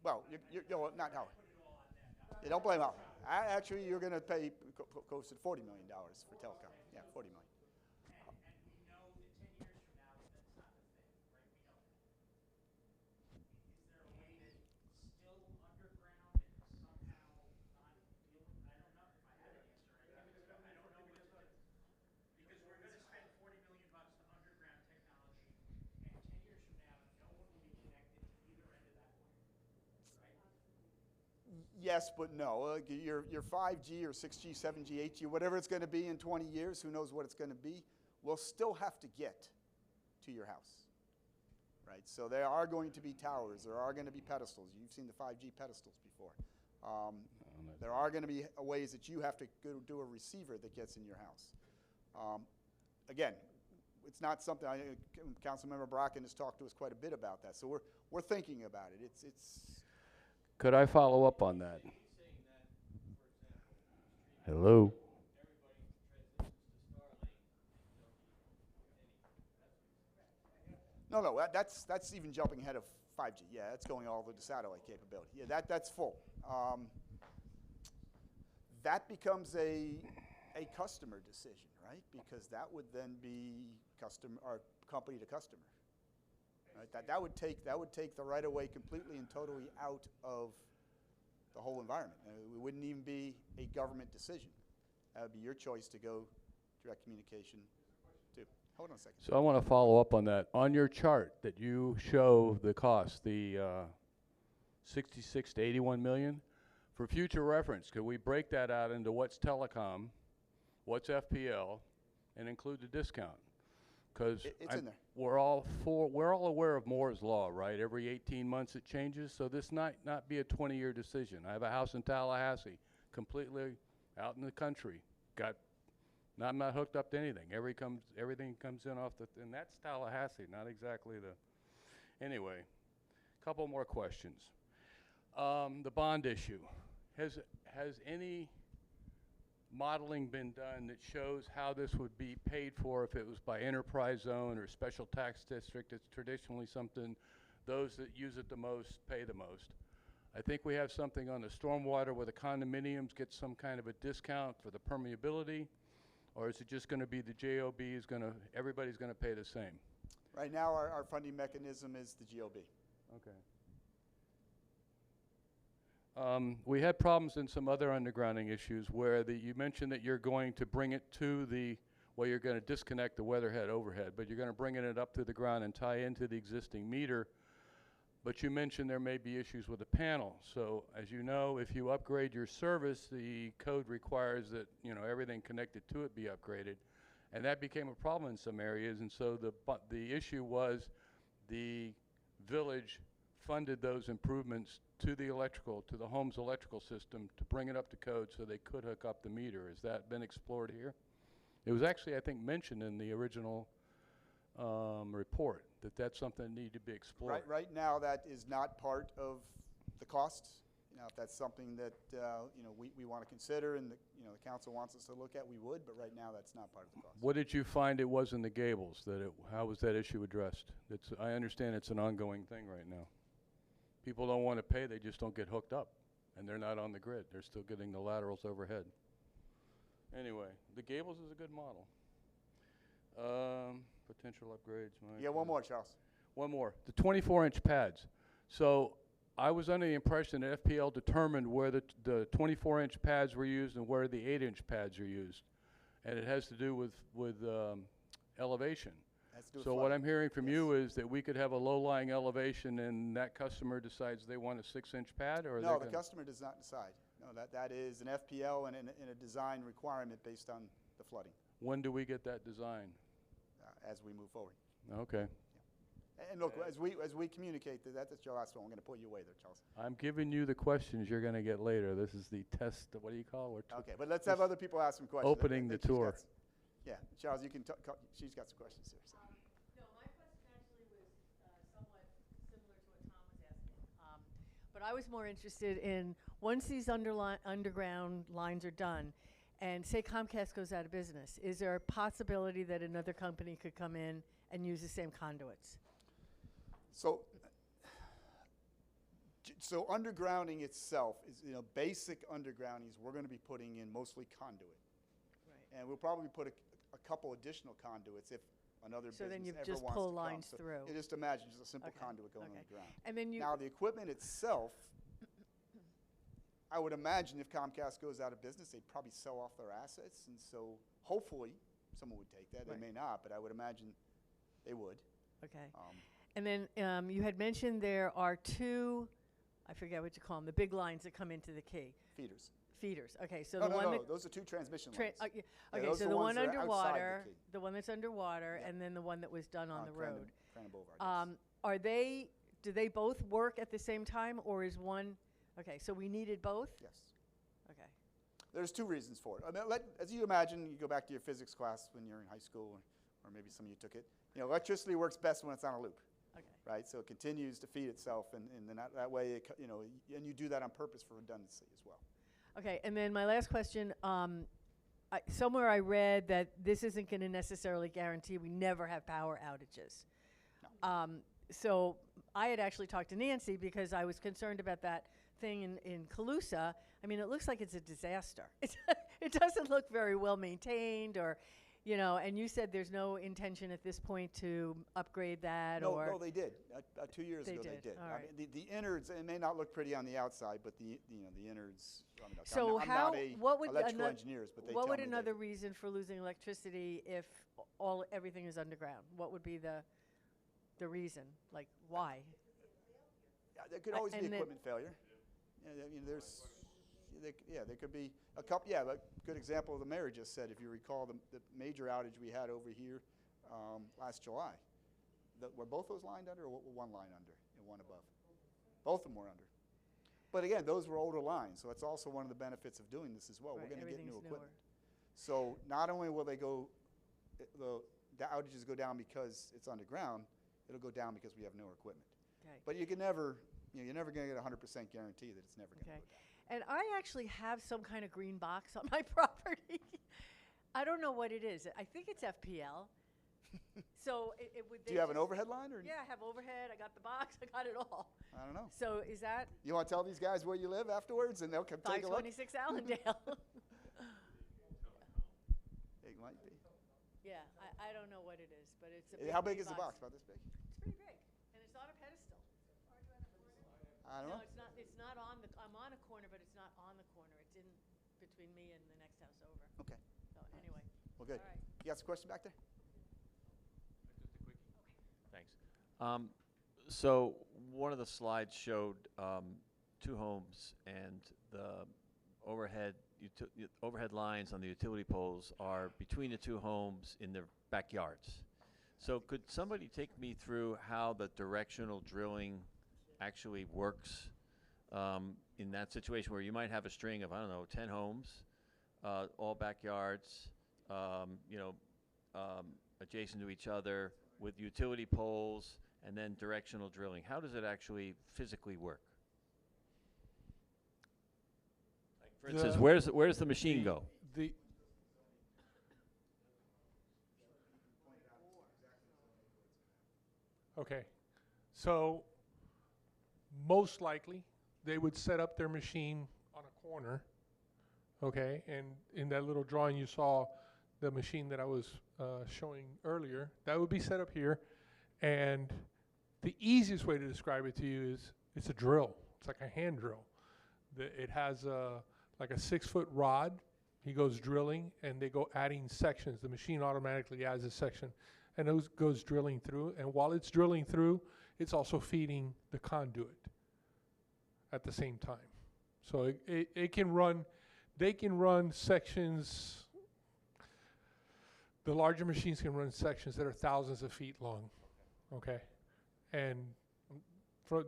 Well, not how. Yeah, don't blame Al. Actually, you're going to pay close to $40 million for telecom. Yeah, $40 million. Yes, but no. Your 5G or 6G, 7G, 8G, whatever it's going to be in 20 years, who knows what it's going to be, will still have to get to your house, right? So there are going to be towers. There are going to be pedestals. You've seen the 5G pedestals before. There are going to be ways that you have to go do a receiver that gets in your house. Again, it's not something, Councilmember Bracken has talked to us quite a bit about that. So we're thinking about it. It's Could I follow up on that? Hello? No, that's even jumping ahead of 5G. Yeah, that's going all over the satellite capability. Yeah, that's full. That becomes a customer decision, right? Because that would then be customer or company to customer. Right? That would take the right of way completely and totally out of the whole environment. It wouldn't even be a government decision. That would be your choice to go direct communication to. Hold on a second. So I want to follow up on that. On your chart that you show the cost, the 66 to 81 million, for future reference, could we break that out into what's telecom, what's FPL, and include the discount? Because it's in there. We're all aware of Moore's Law, right? Every 18 months it changes, so this might not be a 20-year decision. I have a house in Tallahassee, completely out in the country. I'm not hooked up to anything. Everything comes in off and that's Tallahassee, not exactly the. Anyway, a couple more questions. The bond issue, has any modeling been done that shows how this would be paid for if it was by enterprise zone or special tax district? It's traditionally something those that use it the most pay the most. I think we have something on the stormwater where the condominiums get some kind of a discount for the permeability, or is it just going to be the JOB everybody's going to pay the same? Right now, our funding mechanism is the GOB. Okay. We had problems in some other undergrounding issues where you mentioned that you're going to bring it to you're going to disconnect the weatherhead overhead, but you're going to bring it up to the ground and tie into the existing meter. But you mentioned there may be issues with the panel. So as you know, if you upgrade your service, the code requires that everything connected to it be upgraded. And that became a problem in some areas. And so the issue was the village funded those improvements to the home's electrical system to bring it up to code so they could hook up the meter. Has that been explored here? It was actually, I think, mentioned in the original report that's something that needed to be explored. Right now, that is not part of the costs Now, if that's something that, you know, we want to consider and, you know, the council wants us to look at, we would, but right now, that's not part of the cost. What did you find it was in the Gables? How was that issue addressed? I understand it's an ongoing thing right now. People don't want to pay, they just don't get hooked up, and they're not on the grid. They're still getting the laterals overhead. Anyway, the Gables is a good model. Potential upgrades. Yeah, one more, Charles. One more. The 24-inch pads. So I was under the impression that FPL determined where the 24-inch pads were used and where the 8-inch pads are used, and it has to do with elevation. Has to do with So what flooding. I'm hearing from Yes. you is that we could have a low-lying elevation, and that customer decides they want a 6-inch pad, or No, the customer does not decide. No, that is an FPL and a design requirement based on the flooding when do we get that design? as we move forward. Okay. And look, as we communicate, that's your last one. We're going to put you away there, Charles. I'm giving you the questions you're going to get later. This is the test. What do you call it? Okay, but let's have other people ask some questions. Opening I the think she's tour. got yeah, Charles, you can she's got some questions here. So. No, my question actually was somewhat similar to what Tom was asking. But I was more interested in, once these underground lines are done, and say Comcast goes out of business, is there a possibility that another company could come in and use the same conduits? So undergrounding itself is, you know, basic undergroundings we're going to be putting in mostly conduit. Right. And we'll probably put a couple additional conduits if another So business then you ever just wants pull to lines come. So through. you just imagine just a simple Okay, conduit going okay. underground. And then you, Now, the equipment itself, I would imagine if Comcast goes out of business, they'd probably sell off their assets, and so hopefully someone would take that. Right. They may not, but I would imagine they would. okay. Um, And then you had mentioned there are two, I forget what you call them, the big lines that come into the key. feeders. Feeders. Okay, so No, the one no, that those are two transmission Tra- lines. yeah, Yeah, okay, those so are the ones one that are outside the underwater, key. the one that's underwater, Yeah. and then the one that was done on the road. Crandon Boulevard, yes. Are they, do they both work at the same time, or is one, okay, so we needed both? Yes. Okay, There's two reasons for it. I mean, as you imagine, you go back to your physics class when you're in high school, or maybe some of you took it. You know, electricity works best when it's on a loop, okay, right? So it continues to feed itself, and then that way, you know, and you do that on purpose for redundancy as well. okay, and then my last question, somewhere I read that this isn't gonna necessarily guarantee we never have power outages. So I had actually talked to Nancy because I was concerned about that thing in Calusa. I mean, it looks like it's a disaster. It doesn't look very well maintained, or, you know, and you said there's no intention at this point to upgrade that, No, or? no, they did. 2 years They ago, did. they did. All I right. mean, the innards, it may not look pretty on the outside, but the innards. I mean, look, So I'm how, not a what would electrical ano- engineers, but they what tell would me another reason for losing electricity if everything is underground? What would be the reason? Like, why? Yeah, there could always be and then- equipment failure. Yeah, I mean, there could be a couple. Yeah, a good example of the mayor just said. If you recall, the major outage we had over here last July, were both those lined under, or were one line under and one above? Both of them were under. But again, those were older lines, so it's also one of the benefits of doing this as well. Right, We're going to get new everything's equipment. So not only will they go, the outages go down because it's underground, it'll go down because we have newer equipment. Okay. But you can never, you know, you're never going to get a 100% guarantee that it's never going to Okay. go down. And I actually have some kind of green box on my property. I don't know what it is. I think it's FPL. So it would. Do you have an overhead line, or? Yeah, I have overhead. I got the box. I got it all. I don't know. So is that You want to tell these guys where you live afterwards, and they'll come take a look? 526 Allendale? It might be. Yeah, I don't know what it is, but it's a How big big is green the box? About this big? It's pretty big, and it's on a pedestal. I don't No, know. it's not on the, I'm on a corner, but it's not on the corner. It's in between me and the next house over. Okay. So anyway, Well, good. all right. You got some question back there? Thanks. So one of the slides showed 2 homes, and the overhead lines on the utility poles are between the 2 homes in their backyards. So could somebody take me through how the directional drilling actually works in that situation where you might have a string of, I don't know, 10 homes, all backyards, you know, adjacent to each other, with utility poles and then directional drilling? How does it actually physically work? For instance, The- where's the machine go? The, okay, so most likely, they would set up their machine on a corner, okay? And in that little drawing, you saw the machine that I was showing earlier. That would be set up here. And the easiest way to describe it to you is it's a drill. It's like a hand drill. It has like a 6-foot rod. He goes drilling, and they go adding sections. The machine automatically adds a section, and it goes drilling through. And while it's drilling through, it's also feeding the conduit at the same time. So it can run, they can run sections, the larger machines can run sections that are thousands of feet long, okay? And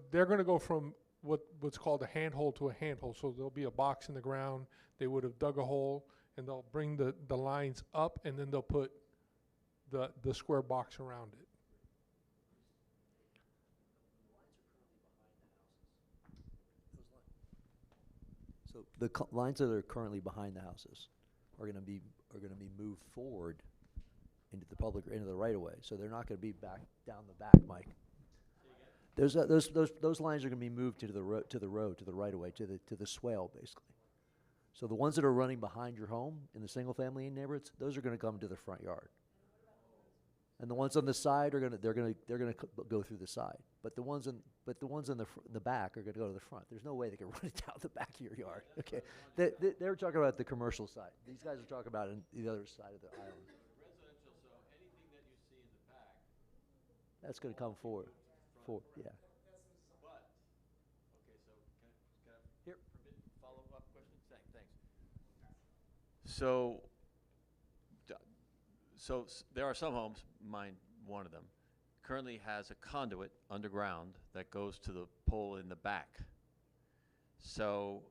they're gonna go from what's called a handhold to a handhold. So there'll be a box in the ground, they would have dug a hole, and they'll bring the lines up, and then they'll put the square box around it. So the lines that are currently behind the houses are gonna be moved forward into the right of way. So they're not gonna be back down the back, Mike. Those lines are gonna be moved to the road, to the right of way, to the swale, basically. So the ones that are running behind your home in the single family neighborhoods, those are gonna come to the front yard. And the ones on the side are gonna go through the side. But the ones in the back are gonna go to the front. There's no way they can run it down the back of your yard. Okay, they were talking about the commercial side. These guys are talking about the other side of the island. Residential, so anything that you see in the back. That's gonna come forward. Yeah. But, okay, so can I here permit follow-up question? Thanks. So, there are some homes, mine one of them, currently has a conduit underground that goes to the pole in the back. So,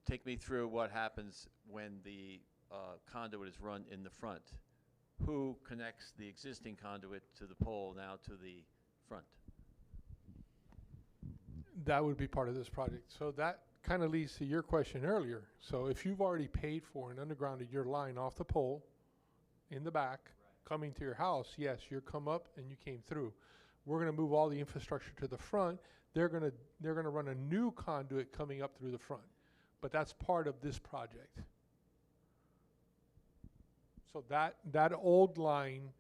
take me through what happens when the conduit is run in the front. Who connects the existing conduit to the pole now to the front? That would be part of this project. So that kind of leads to your question earlier. So if you've already paid for and undergrounded your line off the pole in the back, coming to your house, yes, you come up and you came through. We're going to move all the infrastructure to the front. They're going to run a new conduit coming up through the front. But that's part of this project. So that old line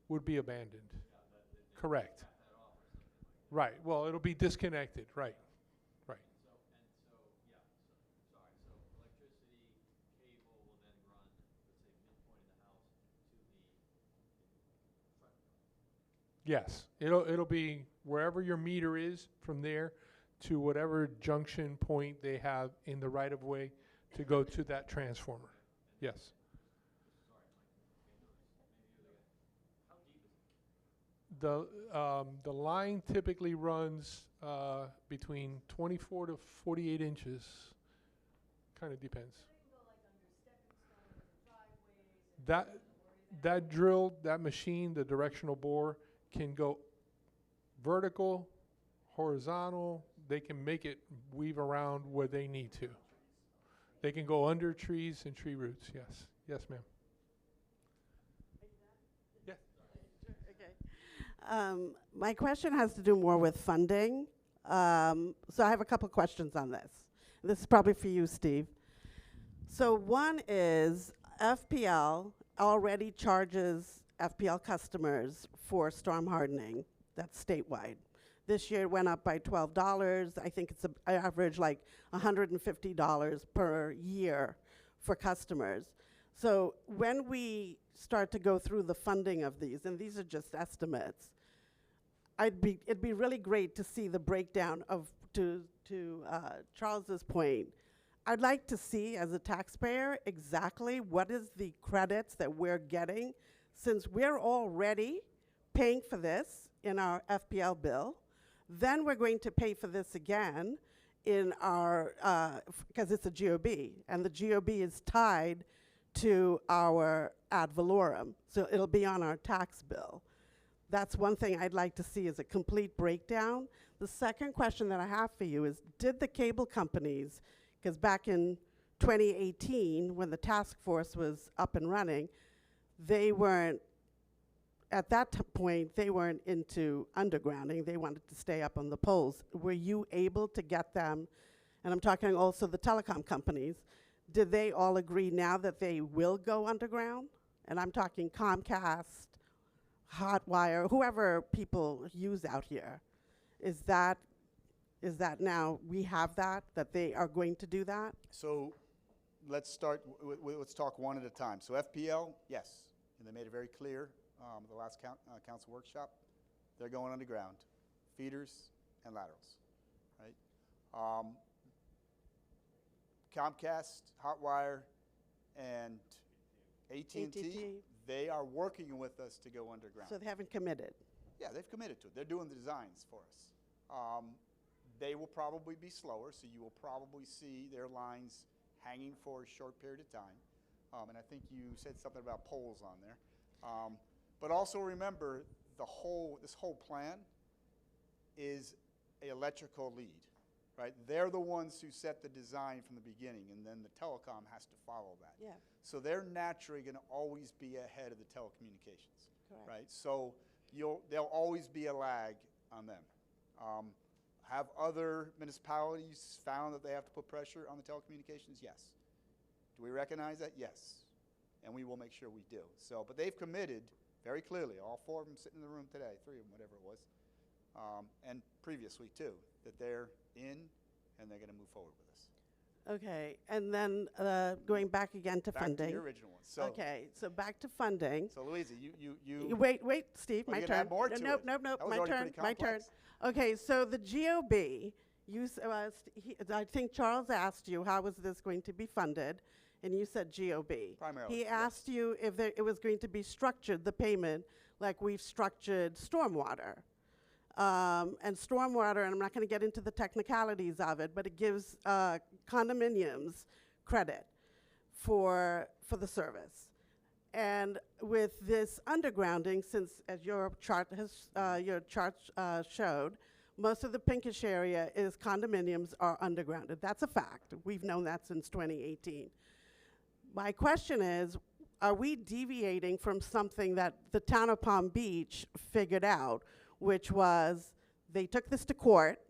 would be abandoned. Correct. Right. Well, it'll be disconnected. Right. Right. So electricity cable will then run, let's say, midpoint of the house to the front. Yes. It'll be wherever your meter is from there to whatever junction point they have in the right of way to go to that transformer. Yes. The line typically runs between 24 to 48 inches. Kind of depends. That drill, that machine, the directional bore, can go vertical, horizontal. They can make it weave around where they need to. They can go under trees and tree roots. Yes. Yes, ma'am. My question has to do more with funding. So I have a couple questions on this. This is probably for you, Steve. So one is FPL already charges FPL customers for storm hardening. That's statewide. This year it went up by $12. I think it's an average like $150 per year for customers. So when we start to go through the funding of these, and these are just estimates, it'd be really great to see the breakdown of, to Charles's point, I'd like to see as a taxpayer exactly what is the credits that we're getting, since we're already paying for this in our FPL bill. Then we're going to pay for this again in our, because it's a GOB, and the GOB is tied to our ad valorem, so it'll be on our tax bill. That's one thing I'd like to see, is a complete breakdown. The second question that I have for you is, did the cable companies Because back in 2018, when the task force was up and running, they weren't, at that point, they weren't into undergrounding. They wanted to stay up on the poles. Were you able to get them, and I'm talking also the telecom companies, did they all agree now that they will go underground? And I'm talking Comcast, Hotwire, whoever people use out here. Is that now we have that they are going to do that? So let's start, let's talk one at a time. So FPL, yes, and they made it very clear at the last council workshop. They're going underground, feeders and laterals, right? Comcast, Hotwire, and AT&T, they are working with us to go underground. So they haven't committed. Yeah, they've committed to it. They're doing the designs for us. They will probably be slower, so you will probably see their lines hanging for a short period of time. And I think you said something about poles on there. But also remember, this whole plan is an electrical lead, right? They're the ones who set the design from the beginning, and then the telecom has to follow that. Yeah. So they're naturally going to always be ahead of the telecommunications, Correct. right? So there'll always be a lag on them. Have other municipalities found that they have to put pressure on the telecommunications? Yes. Do we recognize that? Yes. And we will make sure we do. So, but they've committed very clearly, all four of them sitting in the room today, three of them, whatever it was, and previously too, that they're in and they're going to move forward with us. Okay, and then going back again to Back funding. to the original one. So, Okay, so back to funding. so Louisa, you Wait, Steve, Well, my you're turn. gonna add more to Nope, it. nope, That was my already turn, pretty my turn. complex. Okay, so the GOB, I think Charles asked you, how was this going to be funded? And you said GOB. Primarily, He yes. asked you if it was going to be structured, the payment, like we've structured stormwater. And stormwater, and I'm not going to get into the technicalities of it, but it gives condominiums credit for the service. And with this undergrounding, since as your chart showed, most of the pinkish area is condominiums are undergrounded. That's a fact. We've known that since 2018. My question is, are we deviating from something that the town of Palm Beach figured out, which was they took this to court,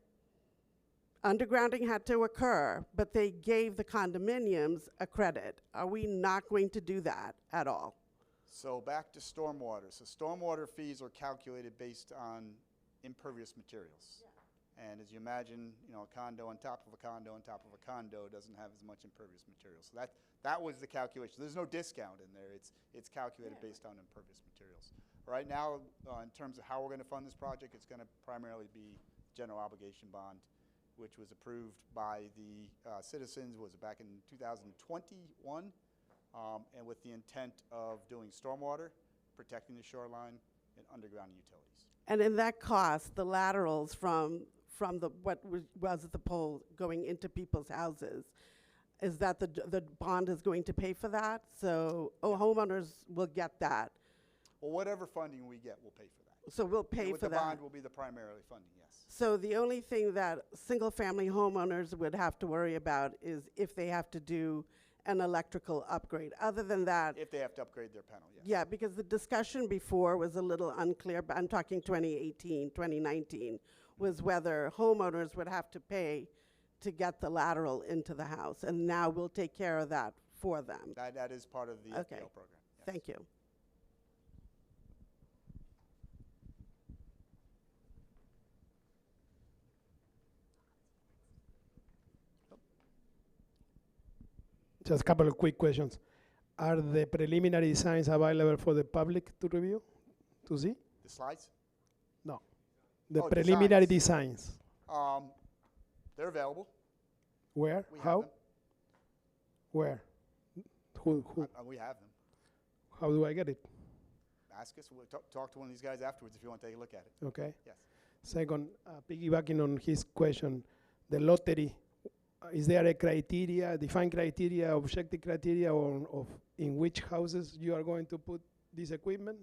undergrounding had to occur, but they gave the condominiums a credit. Are we not going to do that at all? So back to stormwater. So stormwater fees are calculated based on impervious materials. Yeah. And as you imagine, a condo on top of a condo on top of a condo doesn't have as much impervious material. So that was the calculation. There's no discount in there. It's calculated based on impervious materials. Right now, in terms of how we're going to fund this project, it's going to primarily be general obligation bond, which was approved by the citizens, was it back in 2021, and with the intent of doing stormwater, protecting the shoreline, and undergrounding utilities. And in that cost, the laterals from what was the pole going into people's houses, is that the bond is going to pay for that? So homeowners will get that. Well, whatever funding we get, we'll pay for that. So we'll pay for The that. bond will be the primarily funding, yes. So the only thing that single-family homeowners would have to worry about is if they have to do an electrical upgrade. Other than that, If they have to upgrade their panel, yes. yeah, because the discussion before was a little unclear, but I'm talking 2018, 2019, was whether homeowners would have to pay to get the lateral into the house. And now we'll take care of that for them. That is part of the Okay. FPL program. Yes. Thank you. Just a couple of quick questions. Are the preliminary designs available for the public to review, to see? The slides? No. The Oh, preliminary designs. They're available. Where? We have How? them. Where? Who? We have them. How do I get it? Ask us. We'll talk to one of these guys afterwards if you want to take a look at it. Okay. Yes. Second, piggybacking on his question, the lottery, is there a criteria, defined criteria, objective criteria of in which houses you are going to put this equipment?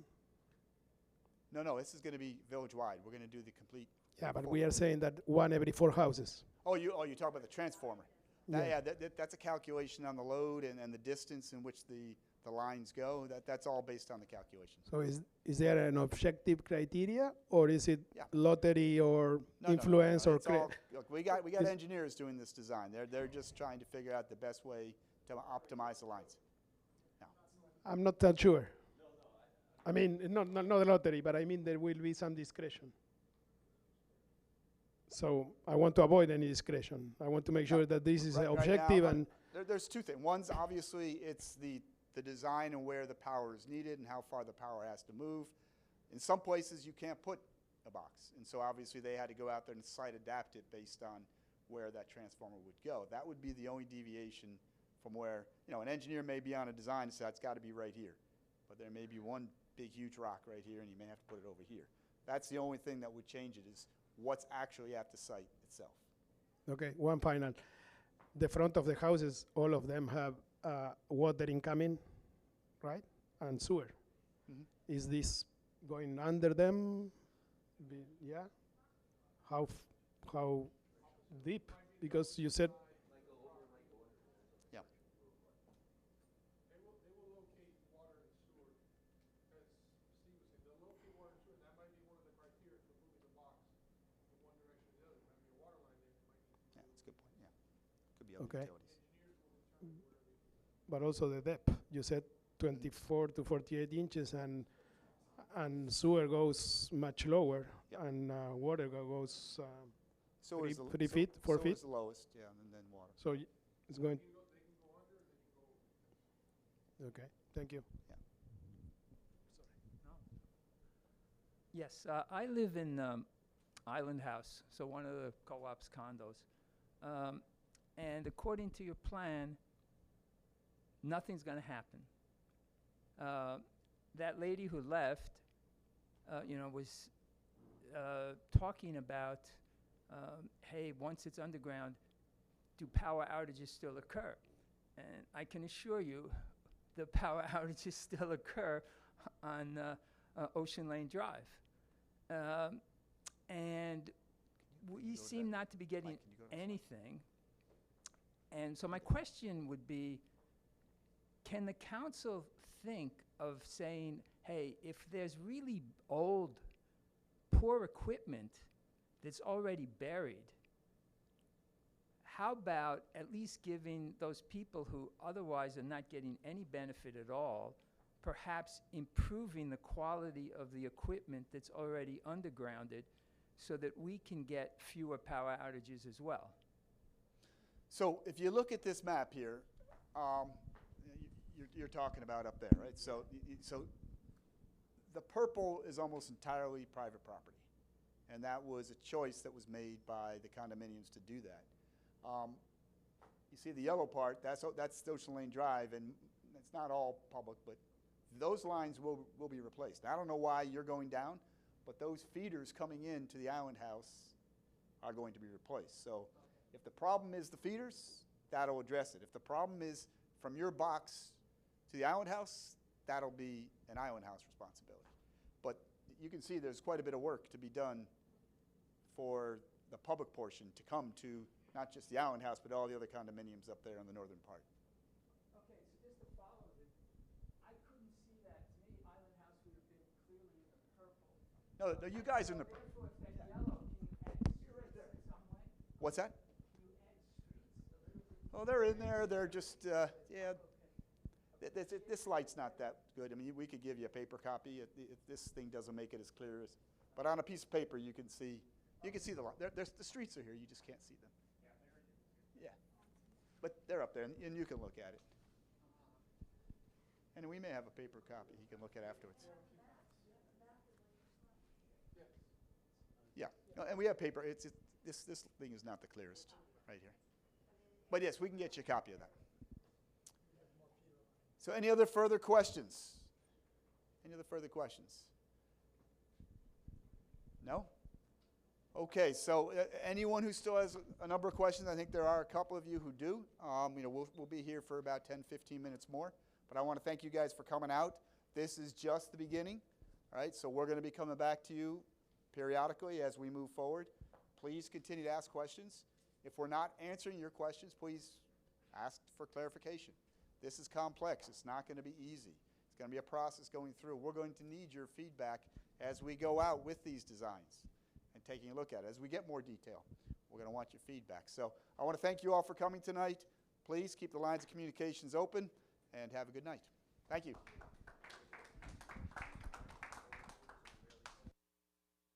No, this is going to be village-wide. We're going to do the complete. Yeah, but we are saying that one every 4 houses. Oh, you talk about the transformer. That's a calculation on the load and the distance in which the lines go. That's all based on the calculations. So is there an objective criteria, or is it Yeah. lottery or No, influence or It's all, look, we got is- engineers doing this design. They're just trying to figure out the best way to optimize the lines. I'm not that sure. I mean, not the lottery, but I mean there will be some discretion. So I want to avoid any discretion. I want to make sure that this is Right now, objective and there's two things. One's obviously it's the design and where the power is needed and how far the power has to move. In some places you can't put a box, and so obviously they had to go out there and site adapt it based on where that transformer would go. That would be the only deviation from where, an engineer may be on a design and say it's got to be right here, but there may be one big huge rock right here and you may have to put it over here. That's the only thing that would change it, is what's actually at the site itself. okay, one final. The front of the houses, all of them have water incoming, right? And sewer. Mhm. Is this going under them? Yeah? How deep? Because you said Yeah. Yeah, that's a good point, yeah. Could be other Okay. utilities. but also the depth. You said 24 to 48 inches, and sewer goes much lower, Yeah. and water goes. Sewer is 3 feet, 4 sewer feet? is the lowest, yeah, and then water. So it's going. Okay, thank you. Yes, I live in Island House, so one of the co-op's condos. And according to your plan, nothing's going to happen. That lady who left, was talking about, hey, once it's underground, do power outages still occur? And I can assure you, the power outages still occur on Ocean Lane Drive. And we go to seem that? not to be getting Mike, can you go to the slide? anything. And so my question would be, can the council think of saying, hey, if there's really old, poor equipment that's already buried, how about at least giving those people who otherwise are not getting any benefit at all, perhaps improving the quality of the equipment that's already undergrounded so that we can get fewer power outages as well? So if you look at this map here, you're talking about up there, right? So the purple is almost entirely private property, and that was a choice that was made by the condominiums to do that. You see the yellow part, that's Ocean Lane Drive, and it's not all public, but those lines will be replaced. I don't know why you're going down, but those feeders coming into the Island House are going to be replaced. So if the problem is the feeders, that'll address it. If the problem is from your box to the Island House, that'll be an Island House responsibility. But you can see there's quite a bit of work to be done for the public portion to come to not just the Island House, but all the other condominiums up there in the northern part. Okay, so just to follow it, I couldn't see that. To me, Island House would have been clearly in the purple. No, you guys are in the, Therefore, if they're yellow, can you add streets in some way? what's that? Can you add streets a little bit? Oh, they're in there. They're just, yeah. This light's not that good. I mean, we could give you a paper copy if this thing doesn't make it as clear as. But on a piece of paper, you can see the light. The streets are here. You just can't see them. Yeah, but they're up there, and you can look at it. And we may have a paper copy he can look at afterwards. Yeah, no, and we have paper. This thing is not the clearest right here. But yes, we can get you a copy of that. So any other further questions? Any other further questions? No? Okay, so anyone who still has a number of questions, I think there are a couple of you who do. We'll be here for about 10, 15 minutes more. But I want to thank you guys for coming out. This is just the beginning, all right? So we're going to be coming back to you periodically as we move forward. Please continue to ask questions. If we're not answering your questions, please ask for clarification. This is complex. It's not going to be easy. It's going to be a process going through. We're going to need your feedback as we go out with these designs and taking a look at it. As we get more detail, we're going to want your feedback. So I want to thank you all for coming tonight. Please keep the lines of communications open and have a good night. Thank you.